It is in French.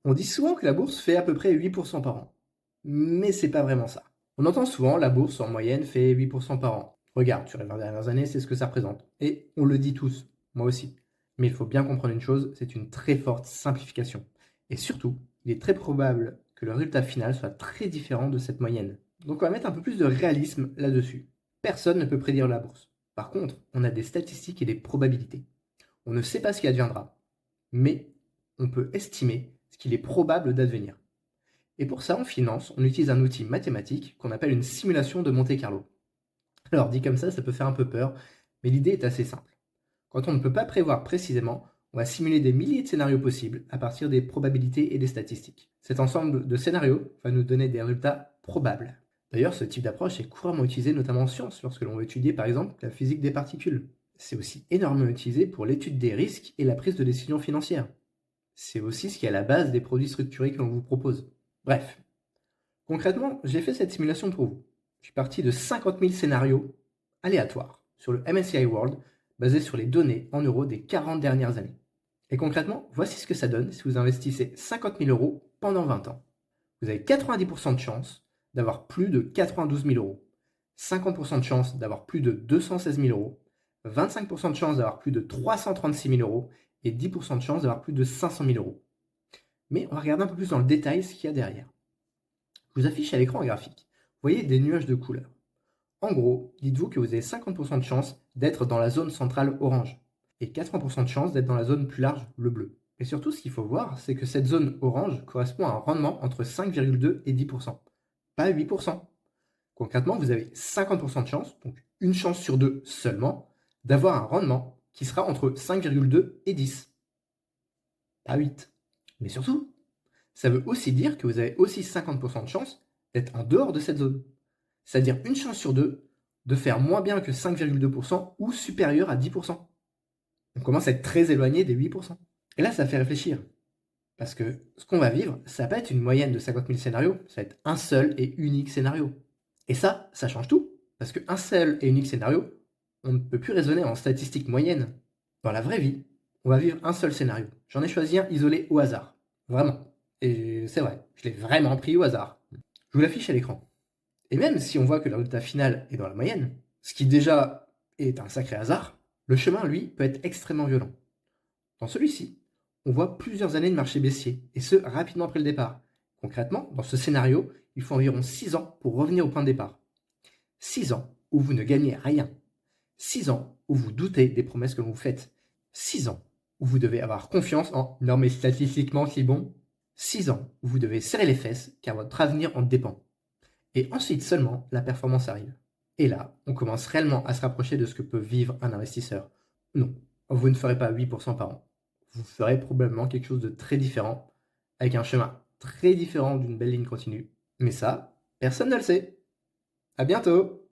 On dit souvent que la bourse fait à peu près 8% par an. Mais c'est pas vraiment ça. On entend souvent la bourse en moyenne fait 8% par an. Regarde, sur les 20 dernières années, c'est ce que ça représente. Et on le dit tous, moi aussi. Mais il faut bien comprendre une chose, c'est une très forte simplification. Et surtout, il est très probable que le résultat final soit très différent de cette moyenne. Donc on va mettre un peu plus de réalisme là-dessus. Personne ne peut prédire la bourse. Par contre, on a des statistiques et des probabilités. On ne sait pas ce qui adviendra, mais on peut estimer ce qu'il est probable d'advenir. Et pour ça, en finance, on utilise un outil mathématique qu'on appelle une simulation de Monte-Carlo. Alors dit comme ça peut faire un peu peur, mais l'idée est assez simple. Quand on ne peut pas prévoir précisément, on va simuler des milliers de scénarios possibles à partir des probabilités et des statistiques. Cet ensemble de scénarios va nous donner des résultats probables. D'ailleurs, ce type d'approche est couramment utilisé notamment en sciences, lorsque l'on veut étudier par exemple la physique des particules. C'est aussi énormément utilisé pour l'étude des risques et la prise de décisions financières. C'est aussi ce qui est à la base des produits structurés que l'on vous propose. Bref, concrètement, j'ai fait cette simulation pour vous. Je suis parti de 50 000 scénarios aléatoires sur le MSCI World basés sur les données en euros des 40 dernières années. Et concrètement, voici ce que ça donne si vous investissez 50 000 euros pendant 20 ans. Vous avez 90% de chance d'avoir plus de 92 000 euros, 50% de chance d'avoir plus de 216 000 euros, 25% de chance d'avoir plus de 336 000 euros et 10% de chance d'avoir plus de 500 000 euros. Mais on va regarder un peu plus dans le détail ce qu'il y a derrière. Je vous affiche à l'écran un graphique. Vous voyez des nuages de couleurs. En gros, dites-vous que vous avez 50% de chance d'être dans la zone centrale orange et 80% de chance d'être dans la zone plus large, le bleu. Et surtout, ce qu'il faut voir, c'est que cette zone orange correspond à un rendement entre 5,2 et 10%, pas 8%. Concrètement, vous avez 50% de chance, donc une chance sur deux seulement, d'avoir un rendement qui sera entre 5,2 et 10, pas 8. Mais surtout, ça veut aussi dire que vous avez aussi 50% de chance d'être en dehors de cette zone. C'est-à-dire une chance sur deux de faire moins bien que 5,2% ou supérieur à 10%. On commence à être très éloigné des 8%. Et là, ça fait réfléchir. Parce que ce qu'on va vivre, ça va pas être une moyenne de 50 000 scénarios, ça va être un seul et unique scénario. Et ça change tout. Parce qu'un seul et unique scénario, on ne peut plus raisonner en statistiques moyennes. Dans la vraie vie, on va vivre un seul scénario. J'en ai choisi un isolé au hasard. Vraiment. Et c'est vrai, je l'ai vraiment pris au hasard. Je vous l'affiche à l'écran. Et même si on voit que le résultat final est dans la moyenne, ce qui déjà est un sacré hasard, le chemin, lui, peut être extrêmement violent. Dans celui-ci, on voit plusieurs années de marché baissier, et ce, rapidement après le départ. Concrètement, dans ce scénario, il faut environ 6 ans pour revenir au point de départ. 6 ans où vous ne gagnez rien. 6 ans où vous doutez des promesses que vous faites. 6 ans où vous devez avoir confiance en « non mais statistiquement c'est bon ». 6 ans où vous devez serrer les fesses car votre avenir en dépend. Et ensuite seulement, la performance arrive. Et là, on commence réellement à se rapprocher de ce que peut vivre un investisseur. Non, vous ne ferez pas 8% par an. Vous ferez probablement quelque chose de très différent, avec un chemin très différent d'une belle ligne continue. Mais ça, personne ne le sait. À bientôt!